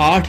8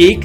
1,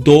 2,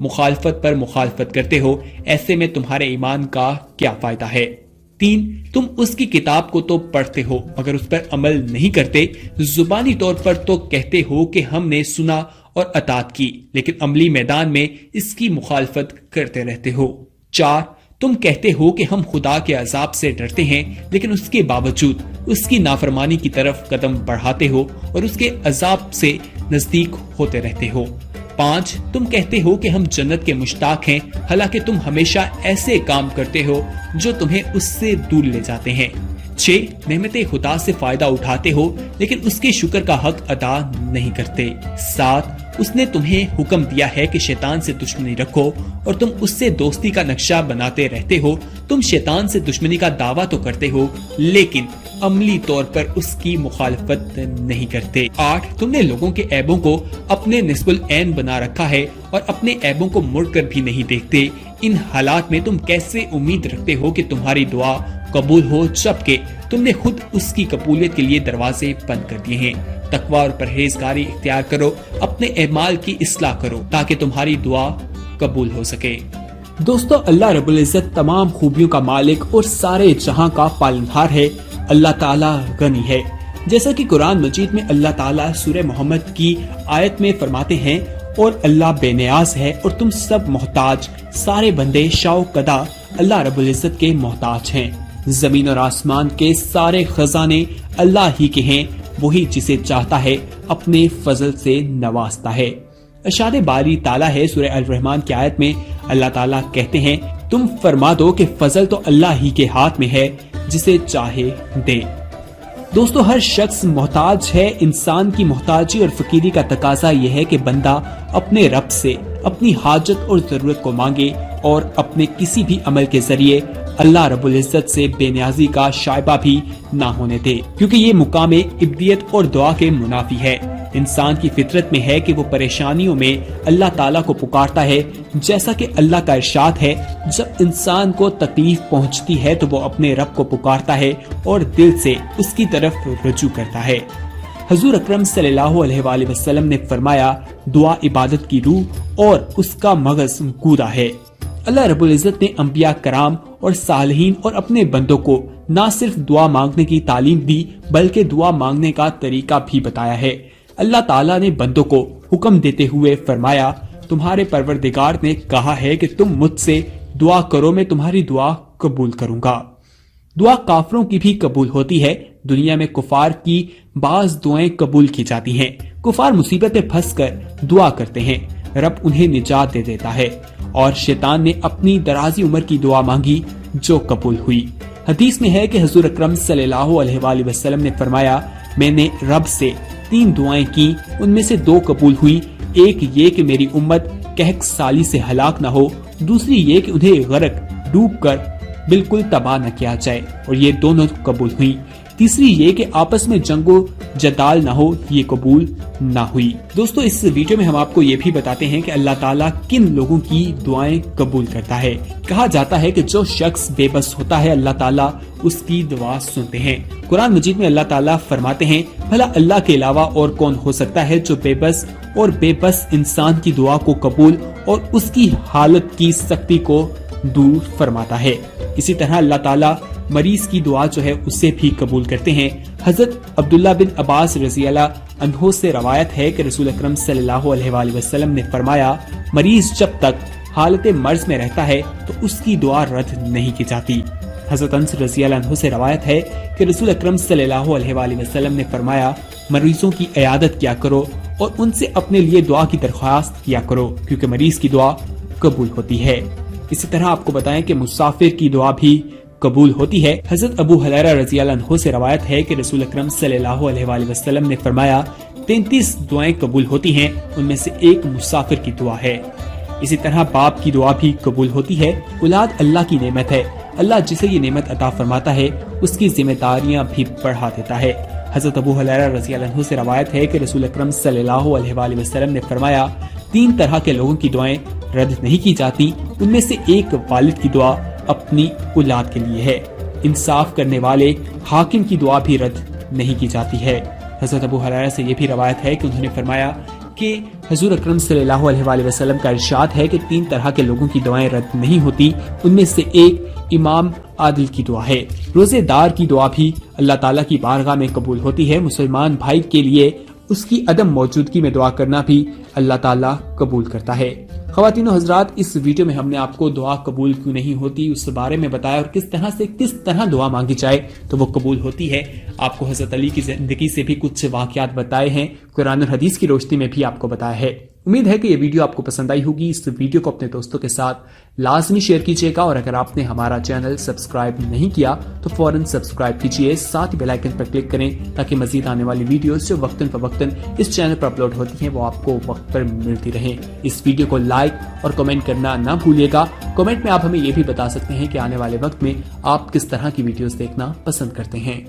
مخالفت پر مخالفت کرتے ہو، ایسے میں تمہارے ایمان کا کیا فائدہ ہے؟ 3. تم اس کی کتاب کو تو پڑھتے ہو مگر اس پر عمل نہیں کرتے، زبانی طور پر تو کہتے ہو کہ ہم نے سنا اور اطاعت کی، لیکن عملی میدان میں اس کی مخالفت کرتے رہتے ہو۔ 4. تم کہتے ہو کہ ہم خدا کے عذاب سے ڈرتے ہیں، لیکن اس کے باوجود اس کی نافرمانی کی طرف قدم بڑھاتے ہو اور اس کے عذاب سے نزدیک ہوتے رہتے ہو۔ 5. تم کہتے ہو کہ ہم جنت کے مشتاق ہیں، حالانکہ تم ہمیشہ ایسے کام کرتے ہو جو تمہیں اس سے دور لے جاتے ہیں۔ 6. نعمت خدا سے فائدہ اٹھاتے ہو لیکن اس کے شکر کا حق ادا نہیں کرتے۔ 7. اس نے تمہیں حکم دیا ہے کہ شیطان سے دشمنی رکھو اور تم اس سے دوستی کا نقشہ بناتے رہتے ہو۔ تم شیطان سے دشمنی کا دعویٰ تو کرتے ہو لیکن عملی طور پر اس کی مخالفت نہیں کرتے۔ 8. تم نے لوگوں کے عیبوں کو اپنے نسب العین بنا رکھا ہے اور اپنے عیبوں کو مڑ کر بھی نہیں دیکھتے۔ ان حالات میں تم کیسے امید رکھتے ہو کہ تمہاری دعا قبول ہو، جبکہ تم نے خود اس کی قبولیت کے لیے دروازے بند کر دیے ہیں؟ تقویٰ اور پرہیزگاری اختیار کرو، اپنے اعمال کی اصلاح کرو تاکہ تمہاری دعا قبول ہو سکے۔ دوستو، اللہ رب العزت تمام خوبیوں کا مالک اور سارے جہاں کا پالنہار ہے۔ اللہ تعالیٰ غنی ہے، جیسا کہ قرآن مجید میں اللہ تعالیٰ سورہ محمد کی آیت میں فرماتے ہیں، اور اللہ بے نیاز ہے اور تم سب محتاج، سارے بندے شاو قدا اللہ رب العزت کے محتاج ہیں۔ زمین اور آسمان کے سارے خزانے اللہ ہی کے ہیں، وہی جسے چاہتا ہے اپنے فضل سے نوازتا ہے۔ ارشاد باری تعالیٰ ہے سورہ الرحمن کی آیت میں، اللہ تعالیٰ کہتے ہیں تم فرما دو کہ فضل تو اللہ ہی کے ہاتھ میں ہے، جسے چاہے دے۔ دوستو، ہر شخص محتاج ہے۔ انسان کی محتاجی اور فقیری کا تقاضا یہ ہے کہ بندہ اپنے رب سے اپنی حاجت اور ضرورت کو مانگے اور اپنے کسی بھی عمل کے ذریعے اللہ رب العزت سے بے نیازی کا شائبہ بھی نہ ہونے دے، کیونکہ یہ مقام عبودیت اور دعا کے منافی ہے۔ انسان کی فطرت میں ہے کہ وہ پریشانیوں میں اللہ تعالیٰ کو پکارتا ہے، جیسا کہ اللہ کا ارشاد ہے، جب انسان کو تکلیف پہنچتی ہے تو وہ اپنے رب کو پکارتا ہے اور دل سے اس کی طرف رجوع کرتا ہے۔ حضور اکرم صلی اللہ علیہ وآلہ وسلم نے فرمایا، دعا عبادت کی روح اور اس کا مغز گودا ہے۔ اللہ رب العزت نے انبیاء کرام اور صالحین اور اپنے بندوں کو نہ صرف دعا مانگنے کی تعلیم دی بلکہ دعا مانگنے کا طریقہ بھی بتایا ہے۔ اللہ تعالیٰ نے بندوں کو حکم دیتے ہوئے فرمایا، تمہارے پروردگار نے کہا ہے کہ تم مجھ سے دعا کرو، میں تمہاری دعا قبول کروں گا۔ دعا کافروں کی بھی قبول ہوتی ہے۔ دنیا میں کفار کی بعض دعائیں قبول کی جاتی ہیں۔ کفار مصیبت میں پھنس کر دعا کرتے ہیں، رب انہیں نجات دے دیتا ہے، اور شیطان نے اپنی درازی عمر کی دعا مانگی جو قبول ہوئی۔ حدیث میں ہے کہ حضور اکرم صلی اللہ علیہ وآلہ وسلم نے فرمایا، میں نے رب سے 3 دعائیں کی، ان میں سے 2 قبول ہوئی۔ ایک یہ کہ میری امت قحط سالی سے ہلاک نہ ہو، دوسری یہ کہ انہیں غرق ڈوب کر بالکل تباہ نہ کیا جائے، اور یہ دونوں قبول ہوئی۔ تیسری یہ کہ آپس میں جنگ و جدال نہ ہو، یہ قبول نہ ہوئی۔ دوستو، اس ویڈیو میں ہم آپ کو یہ بھی بتاتے ہیں کہ اللہ تعالیٰ کن لوگوں کی دعائیں قبول کرتا ہے۔ کہا جاتا ہے کہ جو شخص بے بس ہوتا ہے اللہ تعالیٰ اس کی دعا سنتے ہیں۔ قرآن مجید میں اللہ تعالیٰ فرماتے ہیں، بھلا اللہ کے علاوہ اور کون ہو سکتا ہے جو بے بس انسان کی دعا کو قبول اور اس کی حالت کی سختی کو دور فرماتا ہے۔ اسی طرح اللہ تعالیٰ مریض کی دعا جو ہے اسے بھی قبول کرتے ہیں۔ حضرت عبداللہ بن عباس رضی اللہ عنہ سے روایت ہے کہ رسول اکرم صلی اللہ علیہ وآلہ وسلم نے فرمایا، مریض جب تک حالت مرض میں رہتا ہے تو اس کی دعا رد نہیں کی جاتی۔ حضرت انس رضی اللہ عنہ سے روایت ہے کہ رسول اکرم صلی اللہ علیہ وآلہ وسلم نے فرمایا، مریضوں کی عیادت کیا کرو اور ان سے اپنے لیے دعا کی درخواست کیا کرو، کیونکہ مریض کی دعا قبول ہوتی ہے۔ اسی طرح آپ کو بتائیں کہ مسافر کی دعا بھی قبول ہوتی ہے۔ حضرت ابو ہریرہ رضی اللہ عنہ سے روایت ہے کہ رسول اکرم صلی اللہ علیہ وآلہ وسلم نے فرمایا، 33 دعائیں قبول ہوتی ہیں، ان میں سے ایک مسافر کی دعا ہے۔ اسی طرح باپ کی دعا بھی قبول ہوتی ہے۔ اولاد اللہ کی نعمت ہے، اللہ جسے یہ نعمت عطا فرماتا ہے اس کی ذمہ داریاں بھی بڑھا دیتا ہے۔ حضرت ابو ہریرہ رضی اللہ عنہ سے روایت ہے کہ رسول اکرم صلی اللہ علیہ وآلہ وسلم نے فرمایا، 3 طرح کے لوگوں کی دعائیں رد نہیں کی جاتی، ان میں سے ایک والد کی دعا اپنی اولاد کے لیے ہے۔ انصاف کرنے والے حاکم کی دعا بھی رد نہیں کی جاتی ہے۔ حضرت ابو ہریرہ سے یہ بھی روایت ہے کہ انہوں نے فرمایا کہ حضور اکرم صلی اللہ علیہ وآلہ وسلم کا ارشاد ہے کہ 3 طرح کے لوگوں کی دعائیں رد نہیں ہوتی، ان میں سے ایک امام عادل کی دعا ہے۔ روزے دار کی دعا بھی اللہ تعالیٰ کی بارگاہ میں قبول ہوتی ہے۔ مسلمان بھائی کے لیے اس کی عدم موجودگی میں دعا کرنا بھی اللہ تعالیٰ قبول کرتا ہے۔ خواتین و حضرات، اس ویڈیو میں ہم نے آپ کو دعا قبول کیوں نہیں ہوتی اس بارے میں بتایا، اور کس طرح دعا مانگی جائے تو وہ قبول ہوتی ہے۔ آپ کو حضرت علی کی زندگی سے بھی کچھ واقعات بتائے ہیں، قرآن اور حدیث کی روشنی میں بھی آپ کو بتایا ہے۔ امید ہے کہ یہ ویڈیو آپ کو پسند آئی ہوگی۔ اس ویڈیو کو اپنے دوستوں کے ساتھ لازمی شیئر کیجیے گا، اور اگر آپ نے ہمارا چینل سبسکرائب نہیں کیا تو فوراً سبسکرائب کیجیے، ساتھ ہی بیل آئیکن پر کلک کریں تاکہ مزید آنے والی ویڈیوز جو وقتاً فوقتاً اس چینل پر اپلوڈ ہوتی ہیں وہ آپ کو وقت پر ملتی رہیں۔ اس ویڈیو کو لائک اور کمنٹ کرنا نہ بھولیے گا۔ کمنٹ میں آپ ہمیں یہ بھی بتا سکتے ہیں کہ آنے والے وقت میں آپ کس طرح کی ویڈیوز دیکھنا پسند کرتے ہیں۔